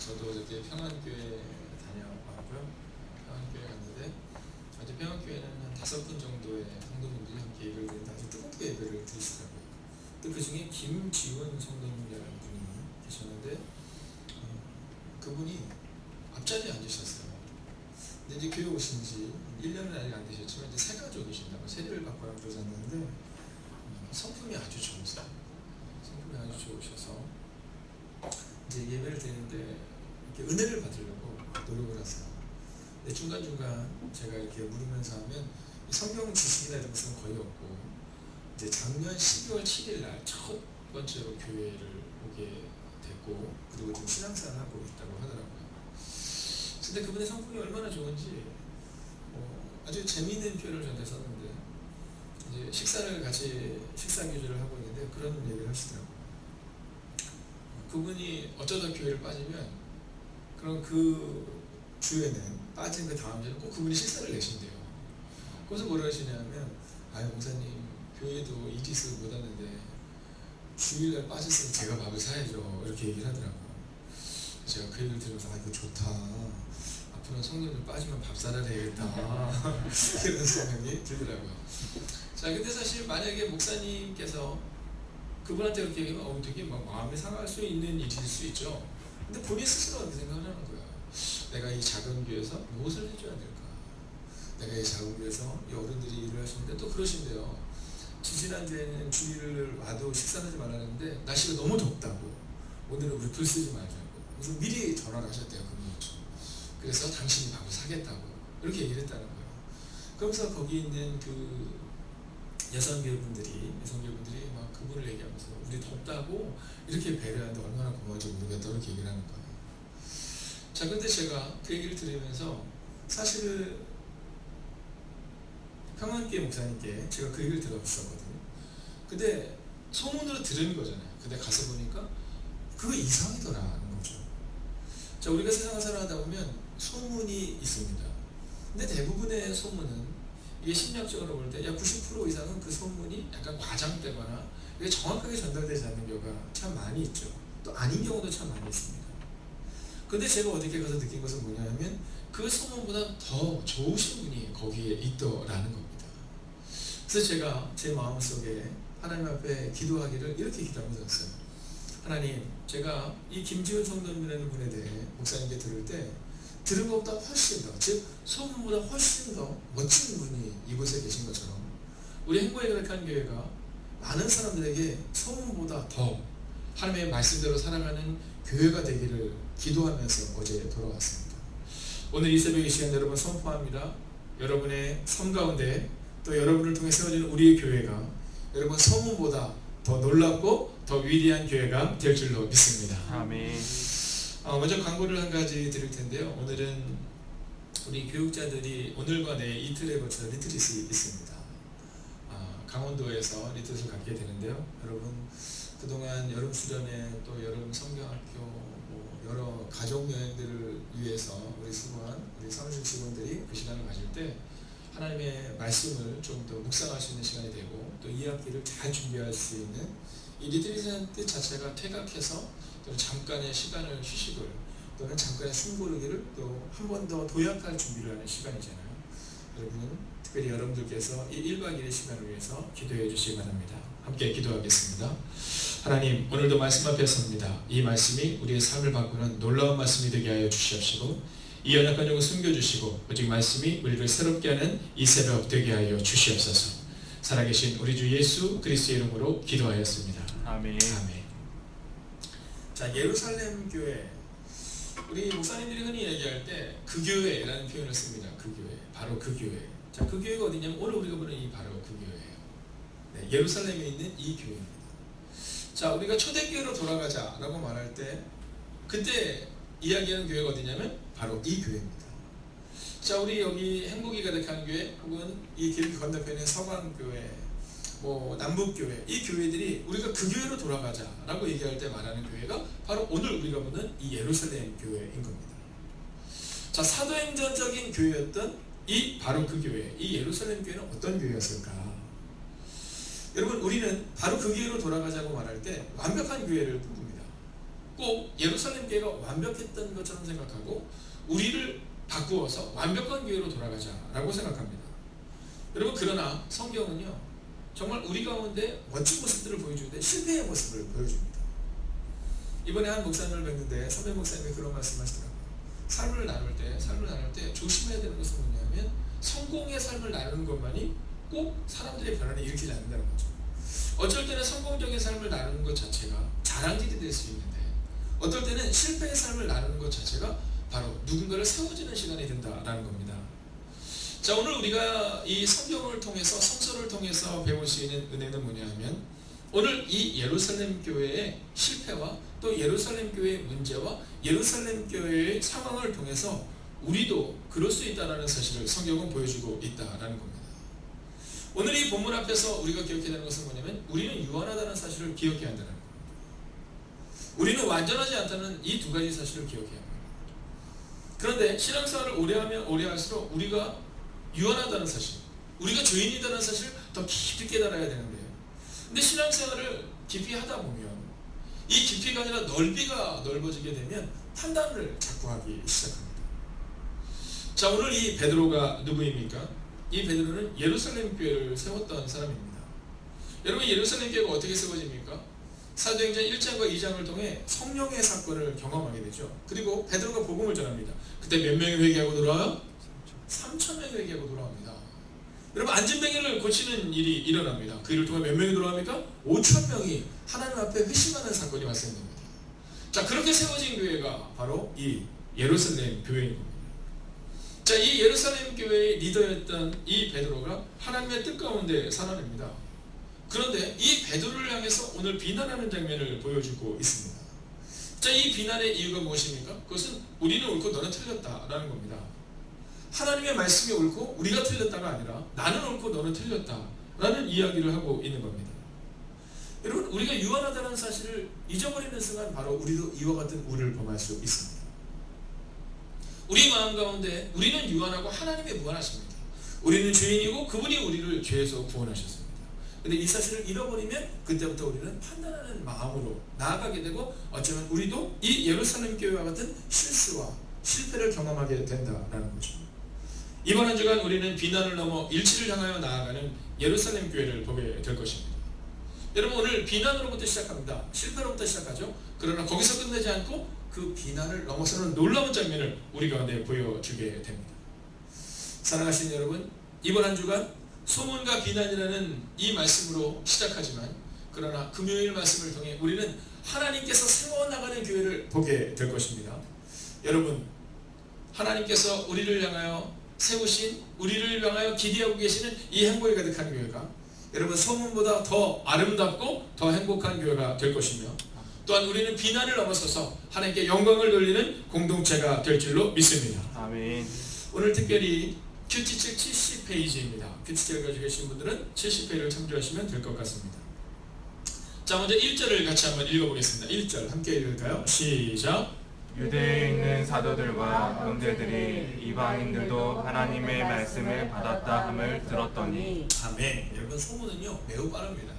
저도 어저께 평안교회 다녀왔고요. 평안교회 갔는데 어제 평안교회는 한 5분 정도의 성도님들이 함께 예배를 드리는데 아주 뜨겁게 예배를 드리시더라고요. 또 그 중에 김지훈 성도님이라는 분이 계셨는데 그분이 앞자리에 앉으셨어요. 근데 이제 교회 오신 지 1년은 아직 안 되셨지만 이제 새 가족이신다고 세례를 받고 그러셨는데 성품이 아주 좋으세요. 성품이 아주 좋으셔서 이제 예배를 드리는데 이렇게 은혜를 받으려고 노력을 하세요. 근데 중간중간 제가 이렇게 물으면서 하면 성경 지식이나 이런 것은 거의 없고 이제 작년 12월 7일 날 첫 번째로 교회를 오게 됐고 그리고 지금 신앙생활을 하고 있다고 하더라고요. 근데 그분의 성품이 얼마나 좋은지 아주 재미있는 표현을 저한테 썼는데 이제 식사를 같이 식사 교제를 하고 있는데 그런 얘기를 하시더라고요. 그분이 어쩌다 교회를 빠지면 그럼 그 주에는 빠진 그 다음 주에는 꼭 그분이 식사를 내신대요. 그래서 뭐라 하시냐면 아유 목사님 교회도 일이 있어서 못 왔는데 주일날 빠졌으면 제가 밥을 사야죠 이렇게 얘기를 하더라고요. 제가 그 얘기를 들으면서 아 이거 좋다. 앞으로는 성도들 빠지면 밥 사다 내야겠다 이런 생각이 들더라고요. 자 근데 사실 만약에 목사님께서 그분한테 그렇게 얘기하면 되게 막 마음이 상할 수 있는 일일 수 있죠. 근데 본인 스스로 그렇게 생각을 하는 거야. 내가 이 작은 교회에서 무엇을 해줘야 될까? 내가 이 작은 교회에서 이 어른들이 일을 하시는데 또 그러신데요. 지지난주에는 주일을 와도 식사하지 말라는데 날씨가 너무 덥다고 오늘은 우리 불 쓰지 말자고 그래서 미리 전화를 하셨대요. 그래서 당신이 밥을 사겠다고 이렇게 얘기를 했다는 거예요. 그러면서 거기 있는 그 여성교회분들이 막 그분을 얘기하면서 우리 덥다고 이렇게 배려하는데 얼마나 고마운지 모르겠다 이렇게 얘기를 하는 거예요. 자 근데 제가 그 얘기를 들으면서 사실 평안교회 목사님께 제가 그 얘기를 들었었거든요. 근데 소문으로 들은 거잖아요. 근데 가서 보니까 그거 이상이더라는 거죠. 자 우리가 세상을 살아가다 보면 소문이 있습니다. 근데 대부분의 소문은 이게 심리학적으로 볼 때 약 90% 이상은 그 소문이 약간 과장되거나 이게 정확하게 전달되지 않는 경우가 참 많이 있죠. 또 아닌 경우도 참 많이 있습니다. 근데 제가 어저께 가서 느낀 것은 뭐냐면 그 소문보다 더 좋으신 분이 거기에 있더라는 겁니다. 그래서 제가 제 마음속에 하나님 앞에 기도하기를 이렇게 기도하고 들었어요. 하나님, 제가 이 김지훈 성도님이라는 분에 대해 목사님께 들을 때 들은 것보다 훨씬 더, 즉 소문보다 훨씬 더 멋진 분이 이곳에 계신 것처럼 우리 행복의 거룩한 교회가 많은 사람들에게 소문보다 더 하나님의 말씀대로 살아가는 교회가 되기를 기도하면서 어제 돌아왔습니다. 오늘 이 새벽 이 시간 여러분 선포합니다. 여러분의 삶 가운데 또 여러분을 통해 세워지는 우리의 교회가 여러분 소문보다 더 놀랍고 더 위대한 교회가 될 줄로 믿습니다. 아멘. 먼저 광고를 한 가지 드릴 텐데요. 오늘은 우리 교육자들이 오늘과 내일 이틀에 걸쳐 리트릿이 있습니다. 강원도에서 리트릿을 갖게 되는데요. 여러분 그동안 여름 수련회 또 여름 성경학교 여러 가족 여행들을 위해서 우리 수고한 우리 사무실 직원들이 그 시간을 가질 때 하나님의 말씀을 좀 더 묵상할 수 있는 시간이 되고 또 이 학기를 잘 준비할 수 있는 이 리트릿이라는 뜻 자체가 퇴각해서 또는 잠깐의 시간을 휴식을 또는 잠깐의 숨고르기를 또 한 번 더 도약할 준비를 하는 시간이잖아요. 여러분 특별히 여러분들께서 이 1박 2일의 시간을 위해서 기도해 주시기 바랍니다. 함께 기도하겠습니다. 하나님 오늘도 말씀 앞에 섭니다. 이 말씀이 우리의 삶을 바꾸는 놀라운 말씀이 되게 하여 주시옵시고 이 연약한 영을 숨겨주시고 오직 말씀이 우리를 새롭게 하는 이 새벽 되게 하여 주시옵소서. 살아계신 우리 주 예수 그리스도의 이름으로 기도하였습니다. 아멘. 아멘. 자 예루살렘 교회 우리 목사님들이 흔히 얘기할 때 그 교회라는 표현을 씁니다. 그 교회 바로 그 교회. 자 그 교회가 어디냐면 오늘 우리가 보는 이 바로 그 교회예요. 네, 예루살렘에 있는 이 교회입니다. 자 우리가 초대교회로 돌아가자라고 말할 때 그때 이야기하는 교회가 어디냐면 바로 이 교회입니다. 자 우리 여기 행복이 가득한 교회 혹은 이 길 건너편에 서강교회 남북교회 이 교회들이 우리가 그 교회로 돌아가자라고 얘기할 때 말하는 교회가 바로 오늘 우리가 보는 이 예루살렘 교회인 겁니다. 자 사도행전적인 교회였던 이 바로 그 교회 이 예루살렘 교회는 어떤 교회였을까? 여러분 우리는 바로 그 교회로 돌아가자고 말할 때 완벽한 교회를 꿈꿉니다. 꼭 예루살렘 교회가 완벽했던 것처럼 생각하고 우리를 바꾸어서 완벽한 교회로 돌아가자라고 생각합니다. 여러분, 그러나 성경은요 정말 우리 가운데 멋진 모습들을 보여주는데 실패의 모습을 보여줍니다. 이번에 한 목사님을 뵀는데 선배 목사님이 그런 말씀하시더라고요. 삶을 나눌 때 조심해야 되는 것은 뭐냐면 성공의 삶을 나누는 것만이 꼭 사람들의 변화를 일으키지 않는다는 거죠. 어쩔 때는 성공적인 삶을 나누는 것 자체가 자랑질이 될 수 있는데 어떨 때는 실패의 삶을 나누는 것 자체가 바로 누군가를 세워주는 시간이 된다라는 겁니다. 자, 오늘 우리가 이 성경을 통해서 성서를 통해서 배울 수 있는 은혜는 뭐냐 하면 오늘 이 예루살렘 교회의 실패와 또 예루살렘 교회의 문제와 예루살렘 교회의 상황을 통해서 우리도 그럴 수 있다는 사실을 성경은 보여주고 있다는 겁니다. 오늘 이 본문 앞에서 우리가 기억해야 하는 것은 뭐냐면 우리는 유한하다는 사실을 기억해야 한다는 겁니다. 우리는 완전하지 않다는 이 두 가지 사실을 기억해야 합니다. 그런데 신앙생활을 오래하면 오래할수록 우리가 유한하다는 사실, 우리가 죄인이라는 사실을 더 깊이 깨달아야 되는데요. 근데 신앙생활을 깊이 하다 보면 이 깊이가 아니라 넓이가 넓어지게 되면 판단을 자꾸 하기 시작합니다. 자, 오늘 이 베드로가 누구입니까? 이 베드로는 예루살렘 교회를 세웠던 사람입니다. 여러분, 예루살렘 교회가 어떻게 세워집니까? 사도행전 1장과 2장을 통해 성령의 사건을 경험하게 되죠. 그리고 베드로가 복음을 전합니다. 그때 몇 명이 회개하고 돌아와요? 3,000명이 회개하고 돌아옵니다. 여러분, 안진뱅이를 고치는 일이 일어납니다. 그 일을 통해 몇 명이 돌아옵니까? 5,000명이 하나님 앞에 회심하는 사건이 발생됩니다. 자, 그렇게 세워진 교회가 바로 이 예루살렘 교회인 겁니다. 자, 이 예루살렘 교회의 리더였던 이 베드로가 하나님의 뜻 가운데 살아냅니다. 그런데 이 베드로를 향해서 오늘 비난하는 장면을 보여주고 있습니다. 자, 이 비난의 이유가 무엇입니까? 그것은 우리는 옳고 너는 틀렸다라는 겁니다. 하나님의 말씀이 옳고 우리가 틀렸다가 아니라 나는 옳고 너는 틀렸다라는 이야기를 하고 있는 겁니다. 여러분, 우리가 유한하다는 사실을 잊어버리는 순간 바로 우리도 이와 같은 우를 범할 수 있습니다. 우리 마음 가운데 우리는 유한하고 하나님이 무한하십니다. 우리는 죄인이고 그분이 우리를 죄에서 구원하셨습니다. 근데 이 사실을 잃어버리면 그때부터 우리는 판단하는 마음으로 나아가게 되고 어쩌면 우리도 이 예루살렘 교회와 같은 실수와 실패를 경험하게 된다라는 거죠. 이번 한 주간 우리는 비난을 넘어 일치를 향하여 나아가는 예루살렘 교회를 보게 될 것입니다. 여러분, 오늘 비난으로부터 시작합니다. 실패로부터 시작하죠. 그러나 거기서 끝내지 않고 그 비난을 넘어서는 놀라운 장면을 우리 가운데 보여주게 됩니다. 사랑하시는 여러분, 이번 한 주간 소문과 비난이라는 이 말씀으로 시작하지만 그러나 금요일 말씀을 통해 우리는 하나님께서 세워나가는 교회를 보게 될 것입니다. 여러분, 하나님께서 우리를 향하여 세우신, 우리를 향하여 기대하고 계시는 이 행복에 가득한 교회가 여러분 소문보다 더 아름답고 더 행복한 교회가 될 것이며 또한 우리는 비난을 넘어서서 하나님께 영광을 돌리는 공동체가 될 줄로 믿습니다. 아멘. 오늘 특별히 큐티책 70페이지입니다. 큐티책을 가지고 계신 분들은 70페이지를 참조하시면 될 것 같습니다. 자, 먼저 1절을 같이 한번 읽어보겠습니다. 1절 함께 읽을까요? 시작. 유대에 있는 사도들과 형제들이 이방인들도 하나님의 말씀을 받았다 함을 들었더니. 아멘. 여러분, 소문은요 매우 빠릅니다.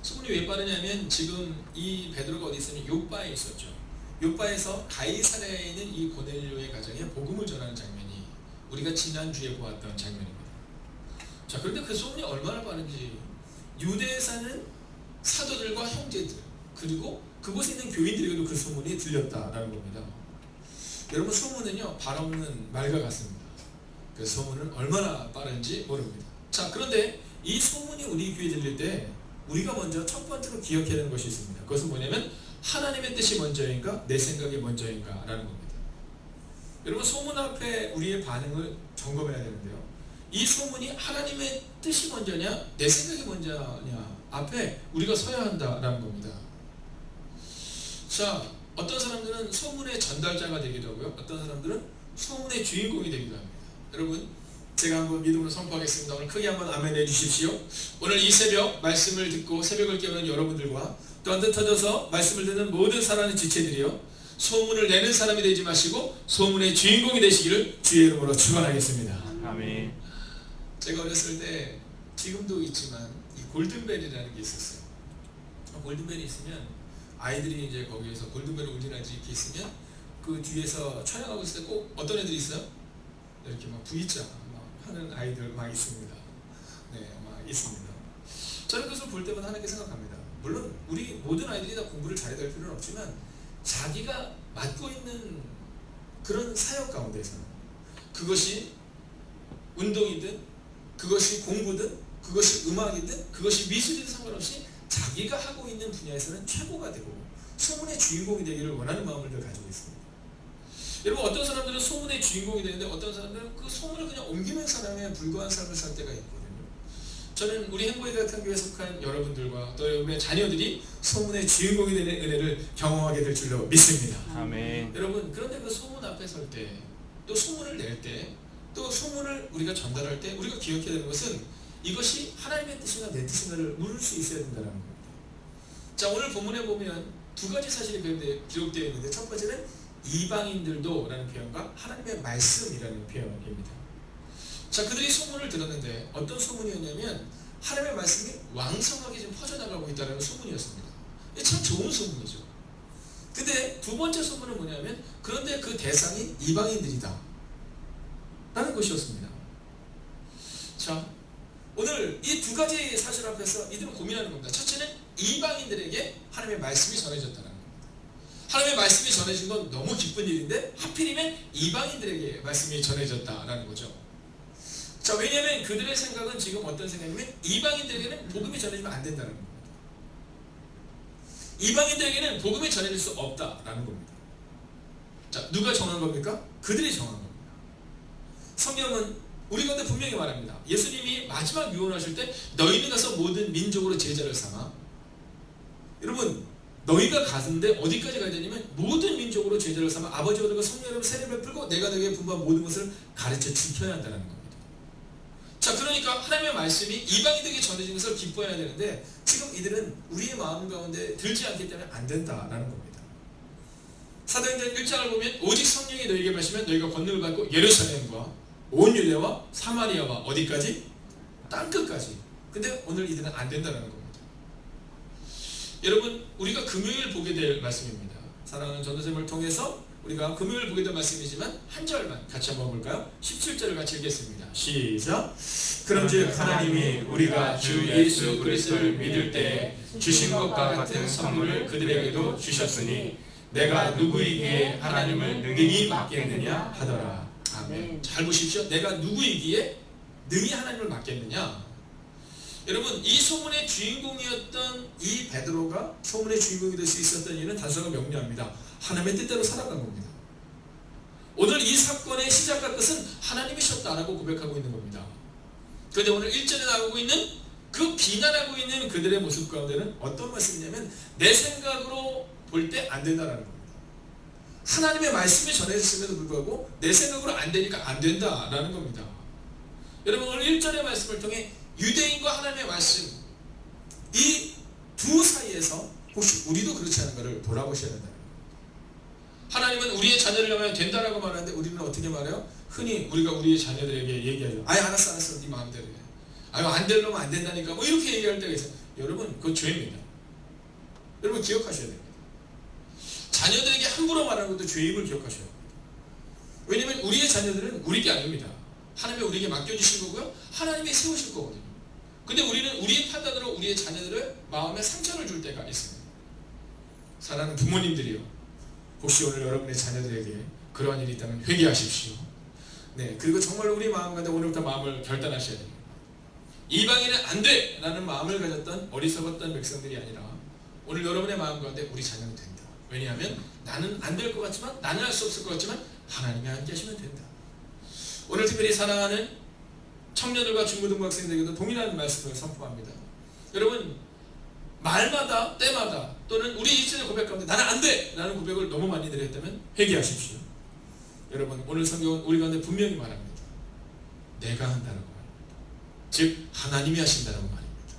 소문이 왜 빠르냐면 지금 이 베드로가 어디 있으면 요바에 있었죠. 요바에서 가이사랴에 있는 이 고넬료의 가정에 복음을 전하는 장면이 우리가 지난주에 보았던 장면입니다. 자, 그런데 그 소문이 얼마나 빠른지 유대에 사는 사도들과 형제들 그리고 그곳에 있는 교인들에게도 그 소문이 들렸다라는 겁니다. 여러분, 소문은요 발 없는 말과 같습니다. 그 소문은 얼마나 빠른지 모릅니다. 자, 그런데 이 소문이 우리 귀에 들릴 때 우리가 먼저 첫 번째로 기억해야 하는 것이 있습니다. 그것은 뭐냐면 하나님의 뜻이 먼저인가 내 생각이 먼저인가 라는 겁니다. 여러분, 소문 앞에 우리의 반응을 점검해야 되는데요, 이 소문이 하나님의 뜻이 먼저냐 내 생각이 먼저냐 앞에 우리가 서야 한다라는 겁니다. 자, 어떤 사람들은 소문의 전달자가 되기도 하고요, 어떤 사람들은 소문의 주인공이 되기도 합니다. 여러분, 제가 한번 믿음으로 선포하겠습니다. 오늘 크게 한번 아멘 해주십시오. 오늘 이 새벽 말씀을 듣고 새벽을 깨우는 여러분들과 또 흩어져서 말씀을 듣는 모든 사랑하는 지체들이요, 소문을 내는 사람이 되지 마시고 소문의 주인공이 되시기를 주의 이름으로 축원하겠습니다. 아멘. 제가 어렸을 때, 지금도 있지만 이 골든벨이라는 게 있었어요. 골든벨이 있으면 아이들이 이제 거기에서 골든벨을 울리는 아이들이 이렇게 있으면 그 뒤에서 촬영하고 있을 때 꼭 어떤 애들이 있어요? 이렇게 막 V자 막 하는 아이들 막 있습니다. 네, 막 있습니다. 저는 그것을 볼 때마다 하나님께 생각합니다. 물론 우리 모든 아이들이 다 공부를 잘해야 될 필요는 없지만 자기가 맡고 있는 그런 사역 가운데서는 그것이 운동이든 그것이 공부든 그것이 음악이든 그것이 미술이든 상관없이 자기가 하고 있는 분야에서는 최고가 되고 소문의 주인공이 되기를 원하는 마음을 늘 가지고 있습니다. 여러분, 어떤 사람들은 소문의 주인공이 되는데 어떤 사람들은 그 소문을 그냥 옮기는 사람에 불과한 삶을 살 때가 있거든요. 저는 우리 행복의 같은 교회에 속한 여러분들과 또 여러분의 자녀들이 소문의 주인공이 되는 은혜를 경험하게 될 줄로 믿습니다. 아멘. 여러분, 그런데 그 소문 앞에 설 때, 또 소문을 낼 때, 또 소문을 우리가 전달할 때 우리가 기억해야 되는 것은 이것이 하나님의 뜻인가 내 뜻인가를 물을 수 있어야 된다는 겁니다. 자, 오늘 본문에 보면 두 가지 사실이 기록되어 있는데, 첫 번째는 이방인들도 라는 표현과 하나님의 말씀이라는 표현입니다. 자, 그들이 소문을 들었는데 어떤 소문이었냐면 하나님의 말씀이 왕성하게 지금 퍼져나가고 있다는 소문이었습니다. 이게 참 좋은 소문이죠. 근데 두 번째 소문은 뭐냐면 그런데 그 대상이 이방인들이다 라는 것이었습니다. 자, 오늘 이 두 가지 사실 앞에서 이들은 고민하는 겁니다. 첫째는 이방인들에게 하나님의 말씀이 전해졌다는 겁니다. 하나님의 말씀이 전해진 건 너무 기쁜 일인데 하필이면 이방인들에게 말씀이 전해졌다라는 거죠. 자, 왜냐하면 그들의 생각은 지금 어떤 생각이냐면 이방인들에게는 복음이 전해지면 안 된다는 겁니다. 이방인들에게는 복음이 전해질 수 없다라는 겁니다. 자, 누가 정한 겁니까? 그들이 정한 겁니다. 성경은 우리 가운데 분명히 말합니다. 예수님이 마지막 유언하실 때 너희는 가서 모든 민족으로 제자를 삼아. 여러분, 너희가 가는데 어디까지 가야 되냐면 모든 민족으로 제자를 삼아 아버지와 들과 성령으로 세례를 베풀고 내가 너희에게 분부한 모든 것을 가르쳐 지켜야 한다는 겁니다. 자, 그러니까 하나님의 말씀이 이방인들에게 전해진 것을 기뻐해야 되는데 지금 이들은 우리의 마음 가운데 들지 않기 때문에 안 된다라는 겁니다. 사도행전 1장을 보면 오직 성령이 너희에게 말씀하면 너희가 권능을 받고 예루살렘과 온 유대와 사마리아와 어디까지? 땅끝까지. 근데 오늘 이들은 안 된다는 겁니다. 여러분, 우리가 금요일 보게 될 말씀입니다. 사랑하는 전도쌤을 통해서 우리가 금요일 보게 될 말씀이지만 한 절만 같이 한번 볼까요? 17절을 같이 읽겠습니다. 시작. 그런즉 하나님이 우리가 주 예수 그리스도를 믿을 때 주신 것과 같은 선물을 그들에게도 주셨으니 내가 누구이기에 하나님을 능히 맡겠느냐 하더라. 아멘. 잘 보십시오. 내가 누구이기에 능히 하나님을 맡겠느냐. 여러분, 이 소문의 주인공이었던 이 베드로가 소문의 주인공이 될 수 있었던 이유는 단서가 명료합니다. 하나님의 뜻대로 살아간 겁니다. 오늘 이 사건의 시작과 끝은 하나님이셨다라고 고백하고 있는 겁니다. 그런데 오늘 1절에 나오고 있는 그 비난하고 있는 그들의 모습 가운데는 어떤 말씀이냐면 내 생각으로 볼 때 안 된다라는 겁니다. 하나님의 말씀이 전해졌음에도 불구하고 내 생각으로 안 되니까 안 된다라는 겁니다. 여러분, 오늘 1절의 말씀을 통해 유대인과 하나님의 말씀, 이 두 사이에서 혹시 우리도 그렇지 않은가를 돌아보셔야 된다는 겁니다. 하나님은 우리의 자녀를 향하여 된다라고 말하는데 우리는 어떻게 말해요? 흔히 우리가 우리의 자녀들에게 얘기하죠. 아예 알았어 네 마음대로 해. 아유, 안 되려면 안 된다니까 뭐 이렇게 얘기할 때가 있어요. 여러분, 그건 죄입니다. 여러분, 기억하셔야 됩니다. 자녀들에게 함부로 말하는 것도 죄임을 기억하셔야 됩니다. 왜냐하면 우리의 자녀들은 우리 게 아닙니다. 하나님이 우리에게 맡겨주신 거고요. 하나님이 세우실 거거든요. 근데 우리는 우리의 판단으로 우리의 자녀들을 마음에 상처를 줄 때가 있습니다. 사랑하는 부모님들이요, 혹시 오늘 여러분의 자녀들에게 그러한 일이 있다면 회개하십시오. 네, 그리고 정말 우리 마음 가운데 오늘부터 마음을 결단하셔야 됩니다. 이방인은 안 돼! 라는 마음을 가졌던 어리석었던 백성들이 아니라 오늘 여러분의 마음 가운데 우리 자녀는 된다. 왜냐하면 나는 안 될 것 같지만, 나는 할 수 없을 것 같지만 하나님이 함께 하시면 된다. 오늘 특별히 사랑하는 청년들과 중고등부 학생들에게도 동일한 말씀을 선포합니다. 여러분, 말마다 때마다 또는 우리 일생의 고백 가운데 나는 안 돼! 라는 고백을 너무 많이 드렸다면 회개하십시오. 여러분, 오늘 성경은 우리 가운데 분명히 말합니다. 내가 한다라고 말합니다. 즉 하나님이 하신다라고 말입니다.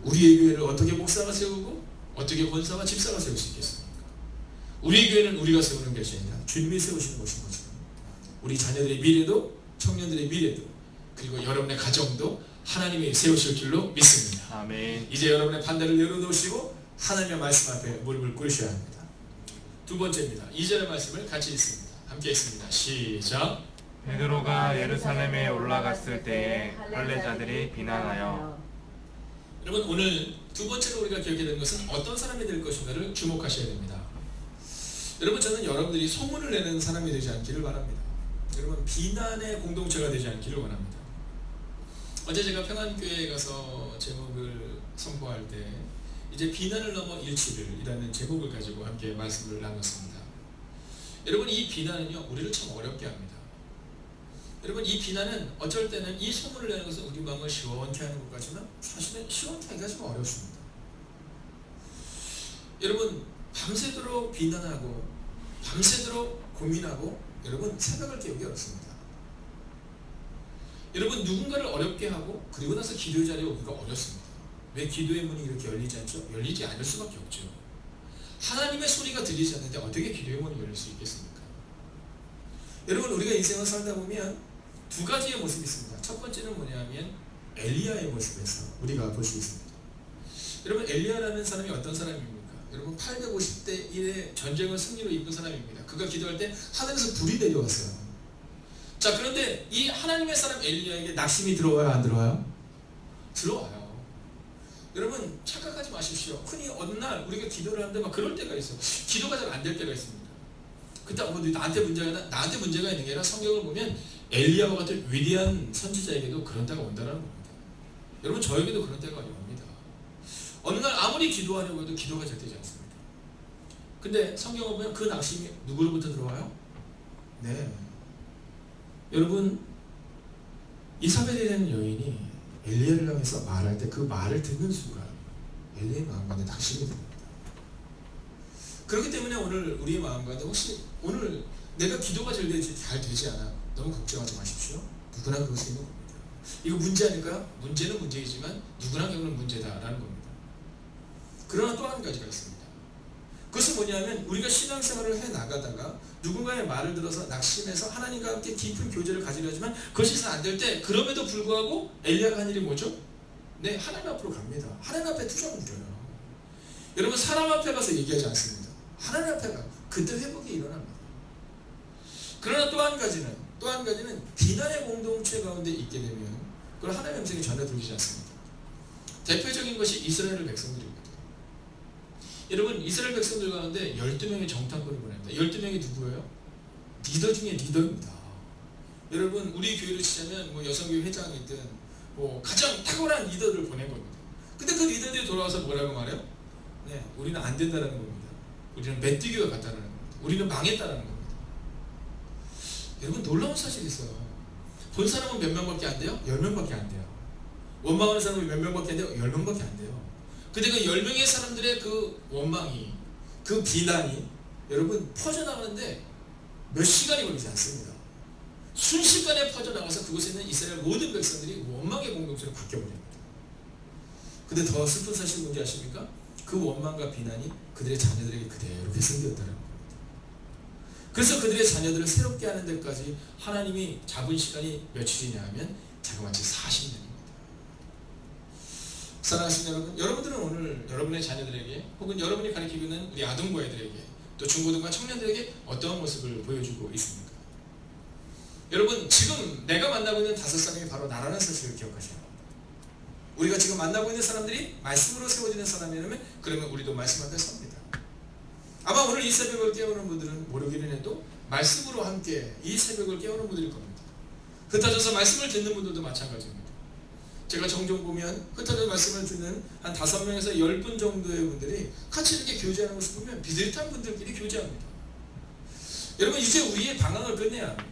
우리의 교회를 어떻게 목사가 세우고 어떻게 권사가 집사가 세울 수 있겠습니까? 우리 교회는 우리가 세우는 것이 아니라 주님이 세우시는 것인 거죠. 우리 자녀들의 미래도, 청년들의 미래도, 그리고 여러분의 가정도 하나님이 세우실 줄로 믿습니다. 아멘. 이제 여러분의 판단을 내려놓으시고 하나님의 말씀 앞에 무릎을 꿇으셔야 합니다. 두 번째입니다. 2절의 말씀을 같이 읽습니다. 함께 읽습니다. 시작. 베드로가 예루살렘에 올라갔을 때에 할례자들이 비난하여. 여러분, 오늘 두 번째로 우리가 기억해야 되는 것은 어떤 사람이 될 것인가를 주목하셔야 됩니다. 여러분, 저는 여러분들이 소문을 내는 사람이 되지 않기를 바랍니다. 여러분, 비난의 공동체가 되지 않기를 원합니다. 어제 제가 평안교회에 가서 제목을 선포할 때 이제 비난을 넘어 일치를이라는 제목을 가지고 함께 말씀을 나눴습니다. 여러분, 이 비난은요, 우리를 참 어렵게 합니다. 여러분, 이 비난은 어쩔 때는 이 소문을 내는 것은 우리 마음을 시원케 하는 것 같지만 사실은 시원케 하기가 좀 어렵습니다. 여러분, 밤새도록 비난하고 밤새도록 고민하고 여러분 새벽을 깨우기 어렵습니다. 여러분, 누군가를 어렵게 하고 그리고 나서 기도의 자리에 오기가 어렵습니다. 왜 기도의 문이 이렇게 열리지 않죠? 열리지 않을 수밖에 없죠. 하나님의 소리가 들리지 않는데 어떻게 기도의 문이 열릴 수 있겠습니까? 여러분, 우리가 인생을 살다 보면 두 가지의 모습이 있습니다. 첫 번째는 뭐냐면 엘리야의 모습에서 우리가 볼 수 있습니다. 여러분, 엘리야라는 사람이 어떤 사람입니까? 여러분, 850대 1의 전쟁을 승리로 이끈 사람입니다. 그가 기도할 때 하늘에서 불이 내려왔어요. 자, 그런데 이 하나님의 사람 엘리야에게 낙심이 들어와요, 안 들어와요? 들어와요. 여러분, 착각하지 마십시오. 흔히 어느 날 우리가 기도를 하는데 막 그럴 때가 있어요. 기도가 잘 안 될 때가 있습니다. 그때 나한테 문제가 있는 게 아니라 성경을 보면 엘리야와 같은 위대한 선지자에게도 그런 때가 온다는 겁니다. 여러분, 저에게도 그런 때가 옵니다. 어느 날 아무리 기도하려고 해도 기도가 잘 되지 않습니다. 근데 성경을 보면 그 낙심이 누구로부터 들어와요? 네. 여러분, 이사벨이라는 여인이 엘리야를 향해서 말할 때 그 말을 듣는 순간 엘리야의 마음 가운데 낙심이 듭니다. 그렇기 때문에 오늘 우리의 마음 가운데 혹시 오늘 내가 기도가 잘 되지 않아, 너무 걱정하지 마십시오. 누구나 그럴 수 있는 겁니다. 이거 문제 아닐까요? 문제는 문제이지만 누구나 겪는 문제다라는 겁니다. 그러나 또 한 가지가 있습니다. 그것은 뭐냐면 우리가 신앙생활을 해나가다가 누군가의 말을 들어서 낙심해서 하나님과 함께 깊은 교제를 가지려 하지만 그것이 잘 안 될 때 그럼에도 불구하고 엘리야가 한 일이 뭐죠? 네, 하나님 앞으로 갑니다. 하나님 앞에 투정을 드려요. 여러분, 사람 앞에 가서 얘기하지 않습니다. 하나님 앞에 가요. 그때 회복이 일어납니다. 그러나 또 한 가지는 비난의 공동체 가운데 있게 되면 그걸 하나님의 음성이 전혀 들리지 않습니다. 대표적인 것이 이스라엘 백성들입니다. 여러분, 이스라엘 백성들 가운데 12명의 정탐꾼을 보냅니다. 12명이 누구예요? 리더 중에 리더입니다. 여러분, 우리 교회를 치자면 뭐 여성교회 회장이든 뭐 가장 탁월한 리더들을 보낸 겁니다. 근데 그 리더들이 돌아와서 뭐라고 말해요? 네, 우리는 안 된다는 겁니다. 우리는 메뚜기와 같다는 겁니다. 우리는 망했다는 겁니다. 여러분, 놀라운 사실이 있어요. 본 사람은 몇 명밖에 안 돼요? 10명밖에 안 돼요. 원망하는 사람은 몇 명밖에 안 돼요? 10명밖에 안 돼요. 근데 그 10명의 사람들의 그 원망이, 그 비난이 여러분 퍼져나가는데 몇 시간이 걸리지 않습니다. 순식간에 퍼져나가서 그곳에 있는 이스라엘 모든 백성들이 원망의 공동체로 바뀌어버립니다. 근데 더 슬픈 사실이 뭔지 아십니까? 그 원망과 비난이 그들의 자녀들에게 그대로 계승되었다는 겁니다. 그래서 그들의 자녀들을 새롭게 하는 데까지 하나님이 잡은 시간이 며칠이냐 하면 자그마치 40년입니다. 사랑하시는 여러분, 여러분들은 오늘 여러분의 자녀들에게 혹은 여러분이 가르치고 있는 우리 아동부 애들에게 또 중고등과 청년들에게 어떠한 모습을 보여주고 있습니까? 여러분, 지금 내가 만나고 있는 5사람이 바로 나라는 사실을 기억하셔야 합니다. 우리가 지금 만나고 있는 사람들이 말씀으로 세워지는 사람이라면 그러면 우리도 말씀 앞에 섭니다. 아마 오늘 이 새벽을 깨우는 분들은 모르기는 해도 말씀으로 함께 이 새벽을 깨우는 분들일 겁니다. 흩어져서 말씀을 듣는 분들도 마찬가지입니다. 제가 종종 보면 흩어져 말씀을 듣는 한 5명에서 10분 정도의 분들이 같이 이렇게 교제하는 모습 보면 비슷한 분들끼리 교제합니다. 여러분, 이제 우리의 방황을 끝내야 합니다.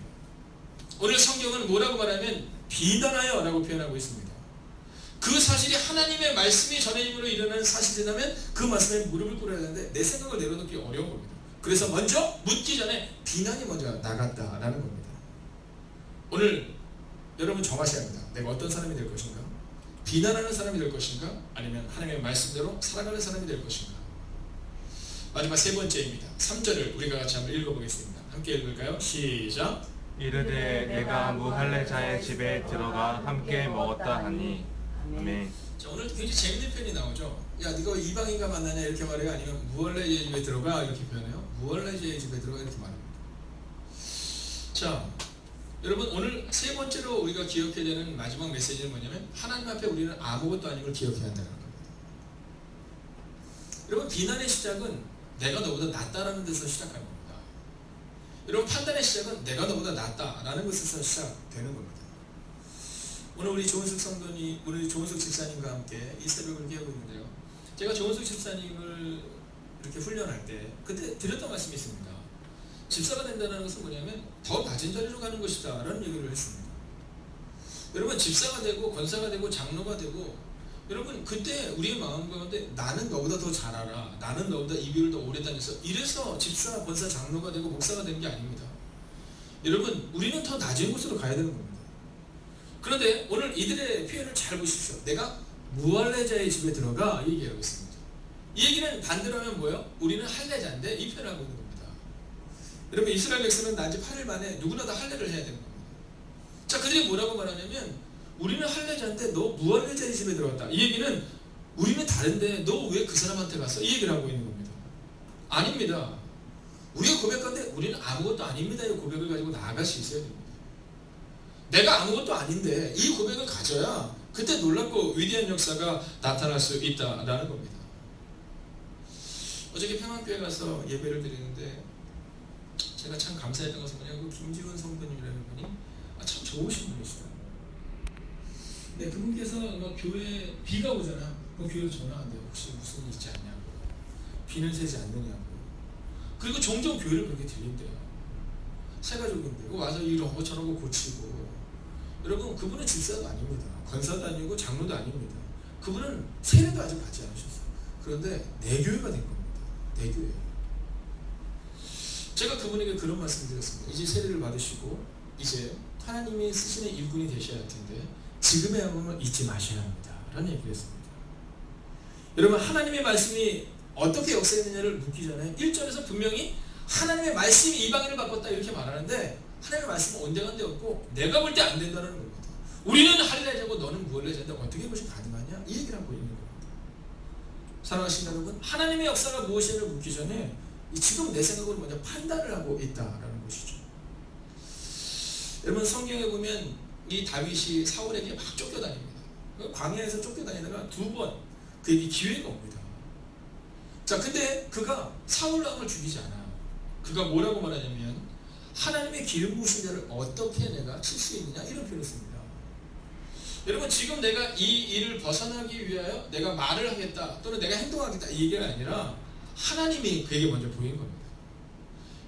오늘 성경은 뭐라고 말하면 비난하여 라고 표현하고 있습니다. 그 사실이 하나님의 말씀이 전해짐으로 일어나는 사실이라면 그 말씀에 무릎을 꿇어야 하는데 내 생각을 내려놓기 어려운 겁니다. 그래서 먼저 묻기 전에 비난이 먼저 나갔다라는 겁니다. 오늘 여러분 정하셔야 합니다. 내가 어떤 사람이 될 것인가? 비난하는 사람이 될 것인가? 아니면 하나님의 말씀대로 살아가는 사람이 될 것인가? 마지막 세 번째입니다. 3절을 우리가 같이 한번 읽어보겠습니다. 함께 읽을까요? 시작. 이르되 내가 무할례자의 집에 들어가 함께 먹었다 하니. 아멘. 자, 오늘 굉장히 재밌는 편이 나오죠. 야 네가 왜 이방인과 만나냐 이렇게 말해요? 아니면 무할례자의 집에 들어가 이렇게 표현해요? 무할례자의 집에 들어가 이렇게 말합니다. 자, 여러분 오늘 세 번째로 우리가 기억해야 되는 마지막 메시지는 뭐냐면 하나님 앞에 우리는 아무것도 아닌 걸 기억해야 한다는 겁니다. 여러분 비난의 시작은 내가 너보다 낫다라는 데서 시작하는 겁니다. 여러분 판단의 시작은 내가 너보다 낫다라는 것에서 시작되는 겁니다. 오늘 우리 조은숙 성도님, 우리 조은숙 집사님과 함께 이 새벽을 기하고 있는데요. 제가 조은숙 집사님을 이렇게 훈련할 때 그때 드렸던 말씀이 있습니다. 집사가 된다는 것은 뭐냐면 더 낮은 자리로 가는 것이다 라는 얘기를 했습니다. 여러분 집사가 되고 권사가 되고 장로가 되고 여러분 그때 우리의 마음 가운데 나는 너보다 더 잘 알아, 나는 너보다 이 교회를 더 오래 다녔어, 이래서 집사, 권사, 장로가 되고 목사가 되는 게 아닙니다. 여러분 우리는 더 낮은 곳으로 가야 되는 겁니다. 그런데 오늘 이들의 표현을 잘 보십시오. 내가 무할례자의 집에 들어가 이 얘기하고 있습니다. 이 얘기는 반대로 하면 뭐예요? 우리는 할례자인데 이 표현을 하고 있는 겁니다. 여러분 이스라엘 백성은 난지 8일 만에 누구나 다 할례를 해야 되는 겁니다. 자, 그들이 뭐라고 말하냐면 우리는 할례자인데 너 무할례자의 집에 들어갔다. 이 얘기는 우리는 다른데 너 왜 그 사람한테 갔어? 이 얘기를 하고 있는 겁니다. 아닙니다. 우리가 고백하는데 우리는 아무것도 아닙니다. 이 고백을 가지고 나아갈 수 있어야 됩니다. 내가 아무것도 아닌데 이 고백을 가져야 그때 놀랍고 위대한 역사가 나타날 수 있다라는 겁니다. 어저께 평안교회 가서 예배를 드리는데 제가 참 감사했던 것은 뭐냐면 김지훈 성도님이라는 분이 참 좋으신 분이시다. 네, 그분께서 교회에 비가 오잖아. 그럼 교회로 전화한대요. 혹시 무슨 일 있지 않냐고, 비는 새지 않느냐고. 그리고 종종 교회를 그렇게 들린대요. 새가족인데 와서 이런 거 저런 거 고치고. 여러분 그분은 집사도 아닙니다. 권사도 아니고 장로도 아닙니다. 그분은 세례도 아직 받지 않으셨어요. 그런데 내교회가 된 겁니다. 내교회. 제가 그분에게 그런 말씀을 드렸습니다. 이제 세례를 받으시고 이제 하나님이 쓰시는 일꾼이 되셔야 할 텐데 지금의 마음을 잊지 마셔야 합니다 라는 얘기를 했습니다. 여러분 하나님의 말씀이 어떻게 역사했느냐를 묻기 전에 1절에서 분명히 하나님의 말씀이 이방인을 바꿨다 이렇게 말하는데 하나님의 말씀은 온데간데 없고 내가 볼 때 안 된다는 겁니다. 우리는 할례자고 너는 무할례자인데 어떻게 그것이 가능하냐 이 얘기를 하고 있는 겁니다. 사랑하시는 여러분, 하나님의 역사가 무엇인지를 묻기 전에 지금 내 생각으로 먼저 판단을 하고 있다라는 것이죠. 여러분 성경에 보면 이 다윗이 사울에게 막 쫓겨다닙니다. 광야에서 쫓겨다니다가 2번 그에게 기회가 옵니다. 자, 근데 그가 사울 왕을 죽이지 않아. 그가 뭐라고 말하냐면 하나님의 기름 부으신 자를 어떻게 내가 칠 수 있느냐 이런 표현을 씁니다. 여러분 지금 내가 이 일을 벗어나기 위하여 내가 말을 하겠다 또는 내가 행동하겠다 이 얘기가 아니라 하나님이 그에게 먼저 보인 겁니다.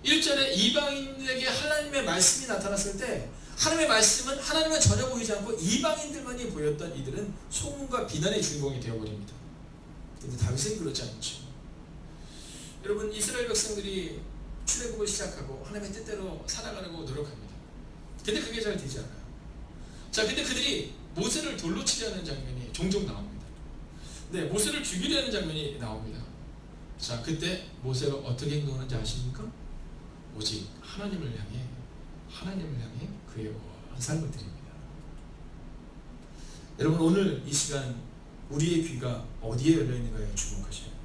1절에 이방인에게 하나님의 말씀이 나타났을 때 하나님의 말씀은 하나님은 전혀 보이지 않고 이방인들만이 보였던 이들은 소문과 비난의 주인공이 되어버립니다. 그런데 다윗은 그렇지 않죠. 여러분 이스라엘 백성들이 출애굽을 시작하고 하나님의 뜻대로 살아가려고 노력합니다. 근데 그게 잘 되지 않아요. 자, 근데 그들이 모세를 돌로 치려는 장면이 종종 나옵니다. 네, 모세를 죽이려는 장면이 나옵니다. 자, 그때 모세가 어떻게 행동하는지 아십니까? 오직 하나님을 향해 그의 온 삶을 드립니다. 여러분 오늘 이 시간 우리의 귀가 어디에 열려있는가에 주목하셔야 합니다.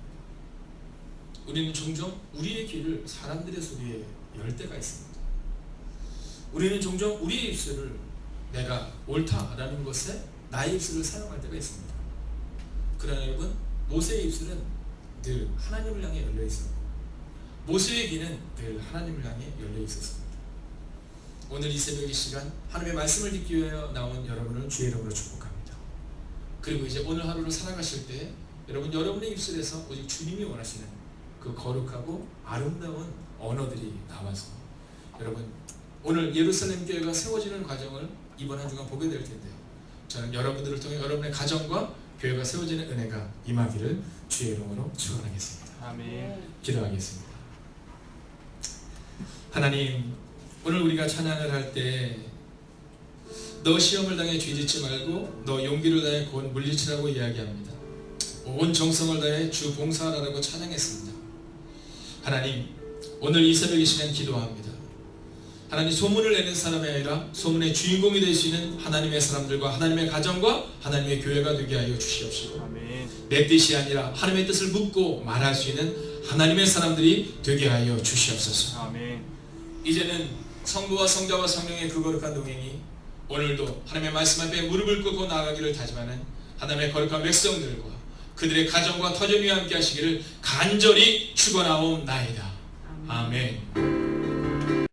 우리는 종종 우리의 귀를 사람들의 소리에 열 때가 있습니다. 우리는 종종 우리의 입술을 내가 옳다라는 것에 나의 입술을 사용할 때가 있습니다. 그러나 여러분 모세의 입술은 늘 하나님을 향해 열려 있었고 모세의 귀는 늘 하나님을 향해 열려 있었습니다. 오늘 이 새벽 이 시간 하나님의 말씀을 듣기 위하여 나온 여러분을 주의 이름으로 축복합니다. 그리고 이제 오늘 하루를 살아가실 때 여러분의 입술에서 오직 주님이 원하시는 그 거룩하고 아름다운 언어들이 나와서 여러분 오늘 예루살렘 교회가 세워지는 과정을 이번 한 주간 보게 될 텐데요. 저는 여러분들을 통해 여러분의 가정과 교회가 세워지는 은혜가 임하기를 주의 이름으로 축원하겠습니다. 아멘. 기도하겠습니다. 하나님, 오늘 우리가 찬양을 할 때 너 시험을 당해 죄짓지 말고 너 용기를 다해 곧 물리치라고 이야기합니다. 온 정성을 다해 주 봉사하라고 찬양했습니다. 하나님, 오늘 이 새벽 이 시간 기도합니다. 하나님 소문을 내는 사람이 아니라 소문의 주인공이 될 수 있는 하나님의 사람들과 하나님의 가정과 하나님의 교회가 되게 하여 주시옵시고, 아멘. 내 뜻이 아니라 하나님의 뜻을 묻고 말할 수 있는 하나님의 사람들이 되게 하여 주시옵소서. 아멘. 이제는 성부와 성자와 성령의 그 거룩한 동행이 오늘도 하나님의 말씀 앞에 무릎을 꿇고 나아가기를 다짐하는 하나님의 거룩한 백성들과 그들의 가정과 터전이 함께 하시기를 간절히 축원하옵나이다. 아멘.